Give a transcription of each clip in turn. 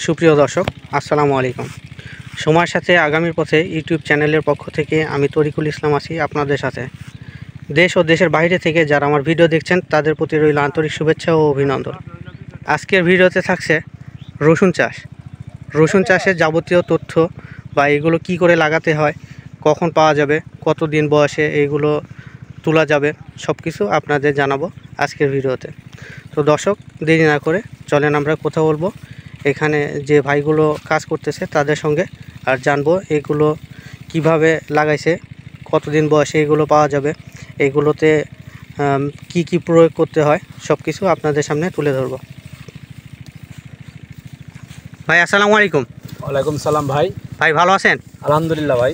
সুপ্রিয় দর্শক, আসসালামু আলাইকুম। সময়ের সাথে আগামীর পথে ইউটিউব চ্যানেলের পক্ষ থেকে আমি তরিকুল ইসলাম আছি আপনাদের সাথে। দেশ ও দেশের বাইরে থেকে যারা আমার ভিডিও দেখছেন তাদের প্রতি রইল আন্তরিক শুভেচ্ছা ও অভিনন্দন। আজকের ভিডিওতে থাকছে রসুন চাষ। রসুন চাষের যাবতীয় তথ্য বা এগুলো কি করে লাগাতে হয়, কখন পাওয়া যাবে, কতদিন বয়সে এইগুলো তোলা যাবে, সব কিছু আপনাদের জানাবো আজকের ভিডিওতে। তো দর্শক, দেরি না করে চলেন আমরা কথা বলবো এখানে যে ভাইগুলো কাজ করতেছে তাদের সঙ্গে, আর জানবো এগুলো কিভাবে লাগাইছে, কতদিন বয়সে এগুলো পাওয়া যাবে, এগুলোতে কি কি প্রয়োগ করতে হয়, সব কিছু আপনাদের সামনে তুলে ধরবো। ভাই আসসালামু আলাইকুম। ওয়ালাইকুম সালাম ভাই। ভাই ভালো আছেন? আলহামদুলিল্লাহ ভাই।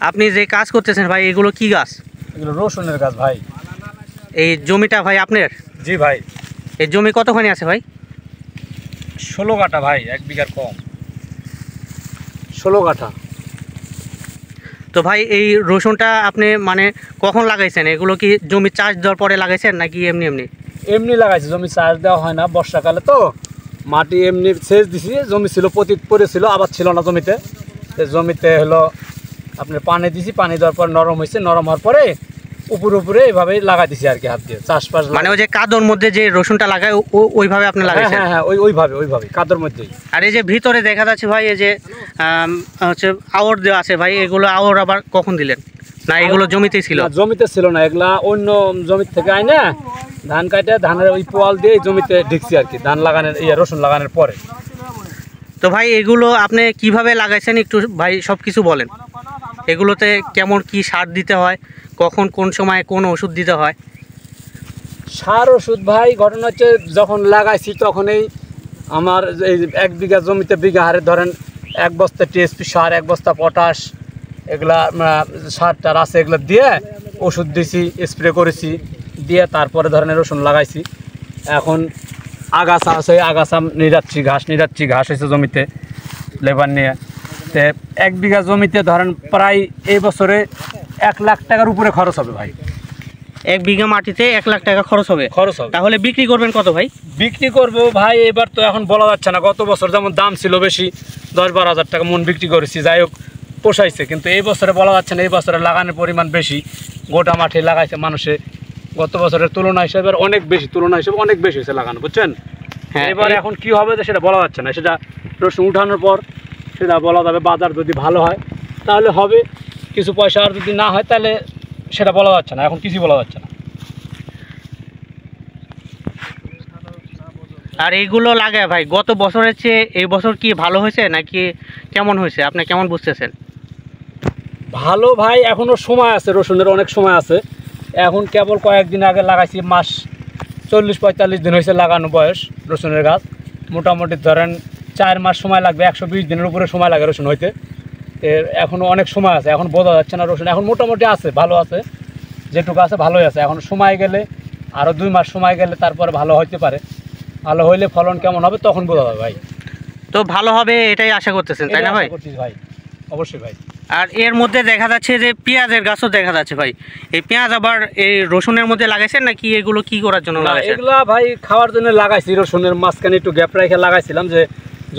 আপনি যে কাজ করতেছেন ভাই, এগুলো কি গাছ? এগুলো রসুনের গাছ ভাই। এই জমিটা ভাই আপনার? জি ভাই। এই জমি কতখানি আছে ভাই? 16 কাঠা ভাই, 1 বিঘার কম, 16 কাঠা। তো ভাই এই রসুনটা আপনি মানে কখন লাগাইছেন? এগুলো কি জমি চাষ দেওয়ার পরে লাগাইছেন নাকি এমনি এমনি? এমনি লাগাইছি, জমি চাষ দেওয়া হয় না বর্ষাকালে, তো মাটি এমনি সেচ দিছি। জমি ছিল পতিত পড়েছিল, আবার ছিল না জমিতে। জমিতে হলো আপনার পানি দিছি, পানি দেওয়ার পর নরম হয়েছে, নরম হওয়ার পরে উপরে এইভাবেই লাগাই দিছি আর কি, হাত দিয়ে চাষবাস। মানে ওই যে কাদর মধ্যে যে রসুনটা লাগায় ওইভাবে আপনি লাগাইছেন? হ্যাঁ, ওইভাবে কাদর মধ্যেই। আর এই যে ভিতরে দেখা যাচ্ছে ভাই, এই যে হচ্ছে আওর দেওয়া আছে ভাই, এগুলো আওর আবার কখন দিলেন? না এগুলো জমিতেই ছিল? জমিতে ছিল না, এগুলা অন্য জমির থেকে আই না, ধান কাটে ধানের ওই পোয়াল দিয়ে জমিতে ঢিকছি আর কি, ধান লাগানোর রসুন লাগানোর পরে। তো ভাই এগুলো আপনি কিভাবে লাগাইছেন একটু ভাই সব কিছু বলেন। এগুলোতে কেমন কি সার দিতে হয়, কখন কোন সময় কোন ওষুধ দিতে হয়? সার ওষুধ ভাই, ঘটনা হচ্ছে যখন লাগাইছি তখনই আমার এই 1 বিঘা জমিতে বিঘা হারে ধরেন 1 বস্তা টিএসপি সার, 1 বস্তা পটাশ, এগুলা সার টার আছে, এগুলো দিয়ে ওষুধ দিছি, স্প্রে করেছি, দিয়ে তারপরে ধরেন রসুন লাগাইছি। এখন আগাছা আছে, আগাছা নিরাচ্ছি, ঘাস হয়েছে জমিতে লেবার নিয়ে। তো 1 বিঘা জমিতে ধরেন প্রায় এই বছরে 1 লাখ টাকার উপরে খরচ হবে ভাই। 1 বিঘা মাটিতে 1 লাখ টাকা খরচ হবে? তাহলে বিক্রি করবেন কত ভাই? বিক্রি করবো ভাই এবার তো এখন বলা যাচ্ছে না। গত বছর যেমন দাম ছিল বেশি, 10-12 হাজার টাকা মন বিক্রি করেছি, যাই হোক পোষাইছে। কিন্তু এই বছরে বলা যাচ্ছে না, এই বছরে লাগানোর পরিমাণ বেশি, গোটা মাঠে লাগাইছে মানুষে। গত বছরের তুলনা হিসেবে অনেক বেশি, অনেক বেশি হয়েছে লাগানো, বুঝছেন? হ্যাঁ, এবার এখন কি হবে সেটা বলা যাচ্ছে না। সেটা রসুন উঠানোর পর সেটা বলা যাবে। বাজার যদি ভালো হয় তাহলে হবে কিছু পয়সা, আর যদি না হয় তাহলে সেটা বলা যাচ্ছে না, এখন কিছু বলা যাচ্ছে না। আর এইগুলো লাগায় ভাই গত বছরের চেয়ে এই বছর কি ভালো হয়েছে নাকি কেমন হয়েছে, আপনি কেমন বুঝতেছেন? ভালো ভাই, এখনও সময় আছে, রসুনের অনেক সময় আছে। এখন কেবল কয়েকদিন আগে লাগাইছি, মাস 40-45 দিন হয়েছে লাগানো বয়স রসুনের গাছ। মোটামুটি ধরেন 4 মাস সময় লাগবে, 120 দিনের উপরে সময় লাগে রসুন হইতে। এখনও অনেক সময় আছে, এখন বোঝা যাচ্ছে না। রসুন এখন মোটামুটি আছে, ভালো আছে, যেটুকু আছে ভালোই আছে। এখন সময় গেলে আরও 2 মাস সময় গেলে তারপরে ভালো হইতে পারে। ভালো হইলে ফলন কেমন হবে তখন বোঝা যাবে ভাই। তো ভালো হবে এটাই আশা করতেছেন, তাই না ভাই? ভাই অবশ্যই ভাই। আর এর মধ্যে দেখা যাচ্ছে যে পেঁয়াজের গাছও দেখা যাচ্ছে ভাই। এই পেঁয়াজ আবার এই রসুনের মধ্যে লাগাইছেন নাকি এগুলো কি করার জন্য লাগাইছেন? এগুলা ভাই খাওয়ার জন্য লাগাইছি, রসুনের মাঝখানে একটু গ্যাপ রেখে লাগাইছিলাম, যে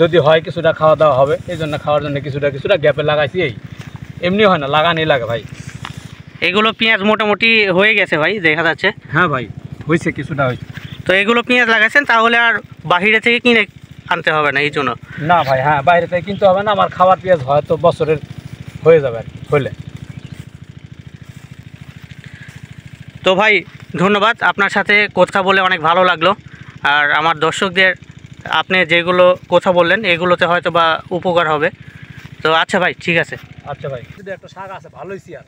যদি হয় কিছুটা খাওয়া দাওয়া হবে, এই জন্য খাওয়ার জন্য কিছুটা গ্যাপে লাগাইছি। এমনি হয় না, লাগানি লাগে ভাই। এগুলো পেঁয়াজ মোটামুটি হয়ে গেছে ভাই দেখা যাচ্ছে। হ্যাঁ ভাই, হয়েছে, কিছুটা হয়েছে। তো এগুলো পেঁয়াজ লাগাইছেন, তাহলে আর বাহিরে থেকে কিনে আনতে হবে না এই জন্য? না ভাই, হ্যাঁ বাইরে থেকে কিনতে হবে না, আমার খাওয়ার পেঁয়াজ হয়তো বছরের হয়ে যাবে আর কি হলে। তো ভাই ধন্যবাদ, আপনার সাথে কথা বলে অনেক ভালো লাগলো। আর আমার দর্শকদের আপনি যেগুলো কথা বললেন এগুলোতে হয়তো বা উপকার হবে। তো আচ্ছা ভাই, ঠিক আছে। আচ্ছা ভাই, শুধু একটা শাক আছে, ভালোই চেয়ার।